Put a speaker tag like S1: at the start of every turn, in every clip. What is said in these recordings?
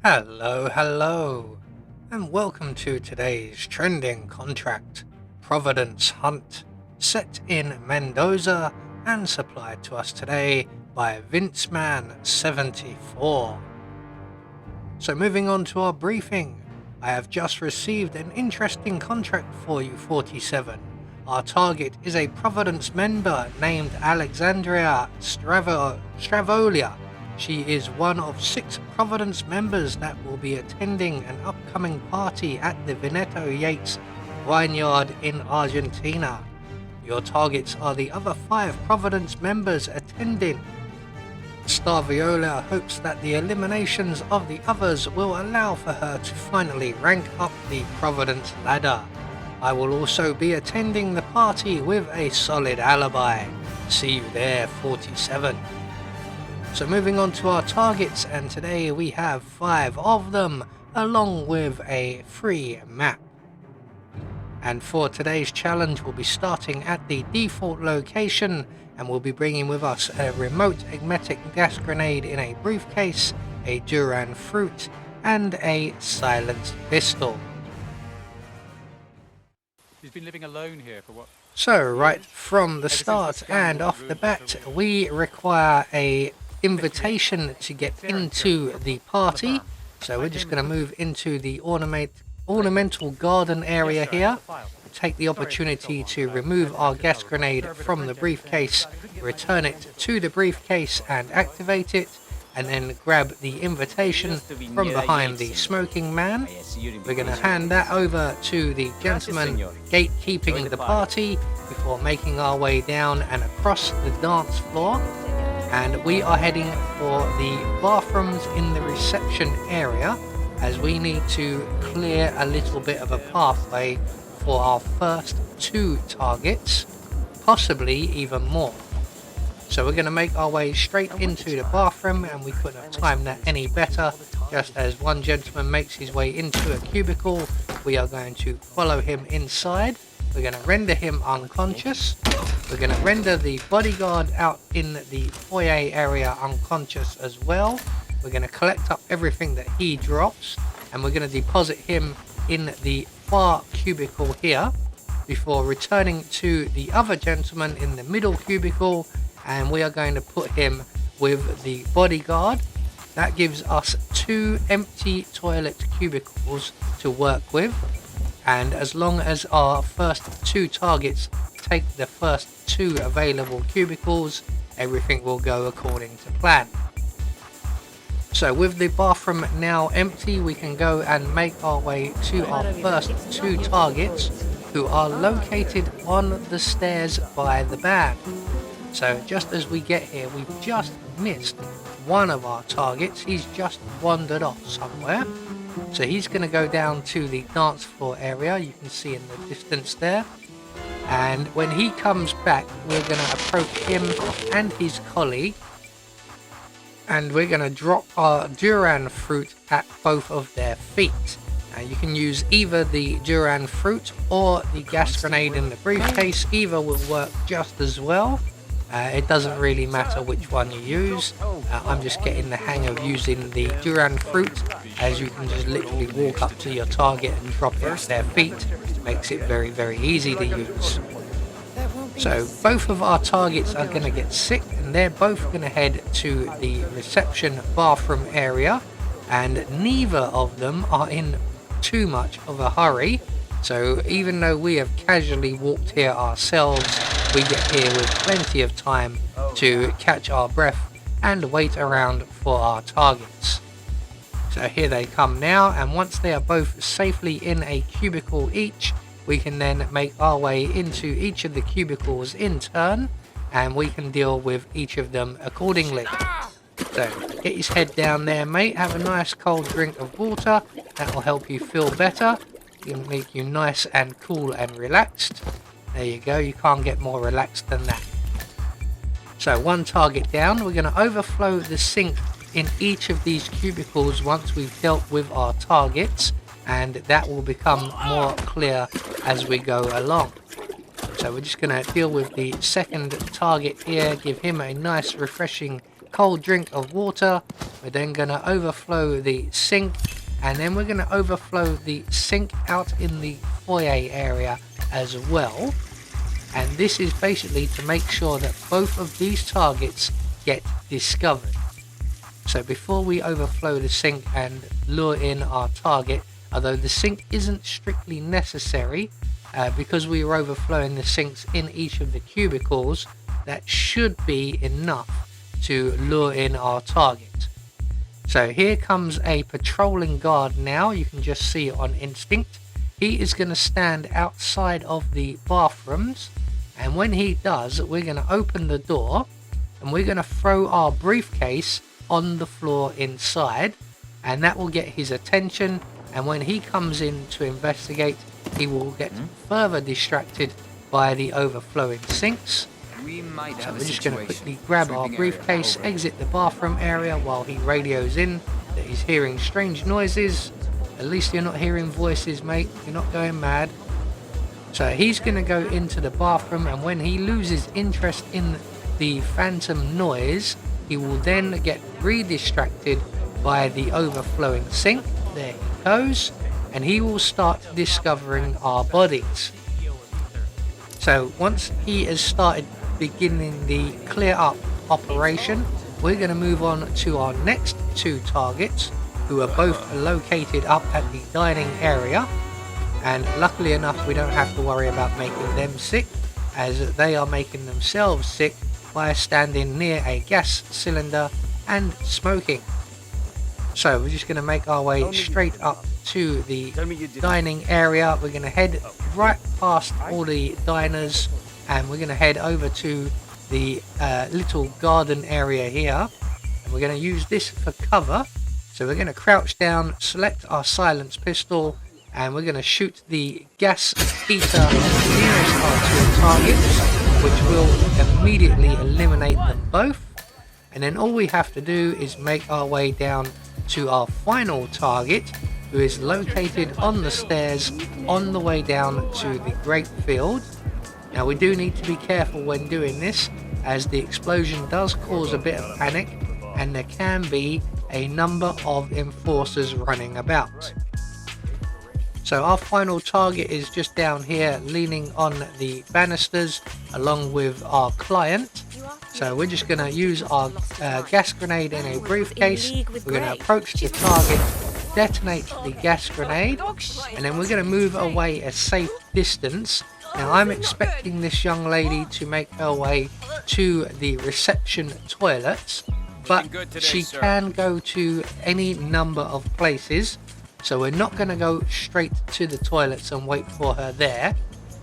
S1: Hello, and welcome to today's trending contract, Providence Hunt, set in Mendoza and supplied to us today by Vinceman74. So moving on to our briefing, I have just received an interesting contract for you, 47. Our target is a Providence member named Alexandria Stravolia. She is one of 6 Providence members that will be attending an upcoming party at the Veneto Yates Vineyard in Argentina. Your targets are the other 5 Providence members attending. Starviola hopes that the eliminations of the others will allow for her to finally rank up the Providence ladder. I will also be attending the party with a solid alibi. See you there, 47. So moving on to our targets, and today we have 5 of them, along with a free map. And for today's challenge, we'll be starting at the default location, and we'll be bringing with us a remote emetic gas grenade in a briefcase, a Duran fruit, and a silenced pistol.
S2: He's been living alone here for what?
S1: So right from the start and off the bat, we require a invitation to get into the party. So we're just going to move into the ornamental garden area here, take the opportunity to remove our gas grenade from the briefcase, return it to the briefcase and activate it, and then grab the invitation from behind the smoking man. We're going to hand that over to the gentleman gatekeeping the party before making our way down and across the dance floor. And we are heading for the bathrooms in the reception area, as we need to clear a little bit of a pathway for our first 2 targets, possibly even more. So we're going to make our way straight into the bathroom, and we couldn't have timed that any better. Just as one gentleman makes his way into a cubicle, we are going to follow him inside. We're going to render him unconscious. We're going to render the bodyguard out in the foyer area unconscious as well. We're going to collect up everything that he drops, and we're going to deposit him in the far cubicle here before returning to the other gentleman in the middle cubicle, and we are going to put him with the bodyguard. That gives us 2 empty toilet cubicles to work with, and as long as our first 2 targets take the first 2 available cubicles, everything will go according to plan. So with the bathroom now empty, we can go and make our way to our first 2 targets, who are located on the stairs by the band. So just as we get here, we've just missed one of our targets. He's just wandered off somewhere. So he's going to go down to the dance floor area, you can see in the distance there. And when he comes back, we're going to approach him and his colleague, and we're going to drop our Duran fruit at both of their feet. Now you can use either the Duran fruit or the gas grenade in the briefcase. Either will work just as well. It doesn't really matter which one you use. I'm just getting the hang of using the Duran fruit, as you can just literally walk up to your target and drop it at their feet. Makes it very, very easy to use. So both of our targets are going to get sick, and they're both going to head to the reception bathroom area, and neither of them are in too much of a hurry. So even though we have casually walked here ourselves, we get here with plenty of time to catch our breath and wait around for our targets. So here they come now, and once they are both safely in a cubicle each, we can then make our way into each of the cubicles in turn, and we can deal with each of them accordingly. So get his head down there, mate, have a nice cold drink of water, that will help you feel better. It'll make you nice and cool and relaxed. There you go, you can't get more relaxed than that. So 1 target down. We're going to overflow the sink in each of these cubicles once we've dealt with our targets, and that will become more clear as we go along. So we're just going to deal with the second target here, give him a nice refreshing cold drink of water. We're then going to overflow the sink, and then we're going to overflow the sink out in the foyer area as well. And this is basically to make sure that both of these targets get discovered. So before we overflow the sink and lure in our target, although the sink isn't strictly necessary, because we are overflowing the sinks in each of the cubicles, that should be enough to lure in our target. So here comes a patrolling guard now. You can just see it on instinct. He is going to stand outside of the bathrooms, and when he does, we're going to open the door and we're going to throw our briefcase on the floor inside, and that will get his attention, and when he comes in to investigate, he will get further distracted by the overflowing sinks. So we're just going to quickly grab our briefcase, exit the bathroom area while he radios in that he's hearing strange noises. At least you're not hearing voices, mate. You're not going mad. So he's going to go into the bathroom, and when he loses interest in the phantom noise, he will then get re-distracted by the overflowing sink. There he goes, and he will start discovering our bodies. So once he has started beginning the clear up operation, we're going to move on to our next two targets, who are both located up at the dining area. And luckily enough, we don't have to worry about making them sick, as they are making themselves sick by standing near a gas cylinder and smoking. So we're just going to make our way straight up to the dining area. We're going to head right past all the diners, and we're going to head over to the little garden area here, and we're going to use this for cover. So we're going to crouch down, select our silenced pistol, and we're going to shoot the gas heater nearest our two targets, which will immediately eliminate them both. And then all we have to do is make our way down to our final target, who is located on the stairs on the way down to the grape field. Now we do need to be careful when doing this, as the explosion does cause a bit of panic, and there can be a number of enforcers running about. So our final target is just down here, leaning on the banisters along with our client. So we're just going to use our gas grenade in a briefcase. We're going to approach the target, detonate the gas grenade, and then we're going to move away a safe distance. Now I'm expecting this young lady to make her way to the reception toilets, but she can go to any number of places. So we're not going to go straight to the toilets and wait for her there.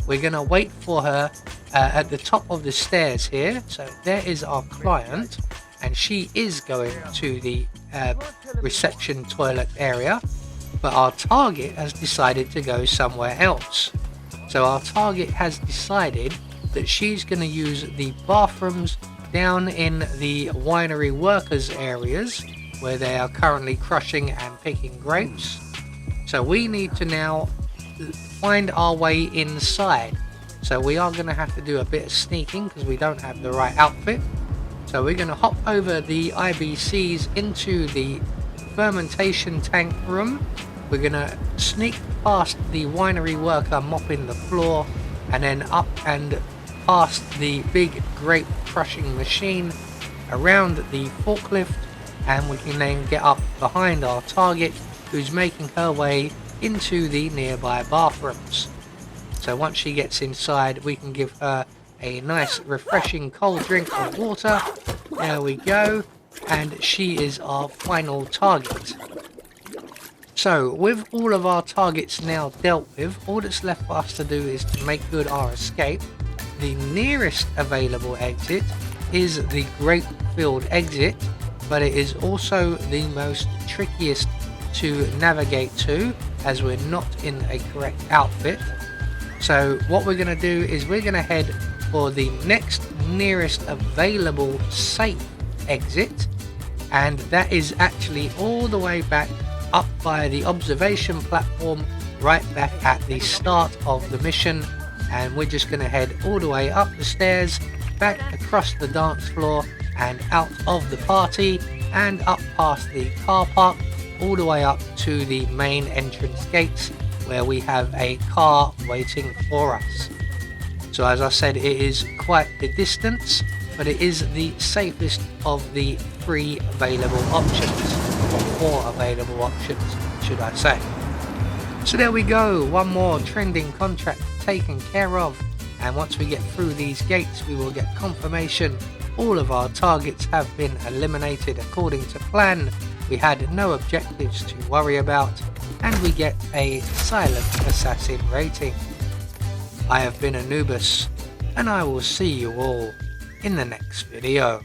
S1: We're going to wait for her at the top of the stairs here. So there is our client, and she is going to the reception toilet area, but our target has decided to go somewhere else. So our target has decided that she's going to use the bathrooms down in the winery workers areas, where they are currently crushing and picking grapes. So we need to now find our way inside. So we are going to have to do a bit of sneaking because we don't have the right outfit. So we're going to hop over the IBCs into the fermentation tank room. We're going to sneak past the winery worker mopping the floor, and then up and past the big grape crushing machine, around the forklift, and we can then get up behind our target, who's making her way into the nearby bathrooms. So once she gets inside, we can give her a nice refreshing cold drink of water. There we go, and she is our final target. So with all of our targets now dealt with, all that's left for us to do is to make good our escape. The nearest available exit is the grape field exit, but it is also the most trickiest to navigate to, as we're not in a correct outfit. So what we're going to do is we're going to head for the next nearest available safe exit, and that is actually all the way back up by the observation platform, right back at the start of the mission. And we're just going to head all the way up the stairs, back across the dance floor, and out of the party and up past the car park all the way up to the main entrance gates where we have a car waiting for us. So as I said, it is quite the distance, but it is the safest of the 3 available options, or 4 available options should I say. So there we go, one more trending contract taken care of, and once we get through these gates we will get confirmation all of our targets have been eliminated according to plan. We had no objectives to worry about, and we get a silent assassin rating. I have been Anubis, and I will see you all in the next video.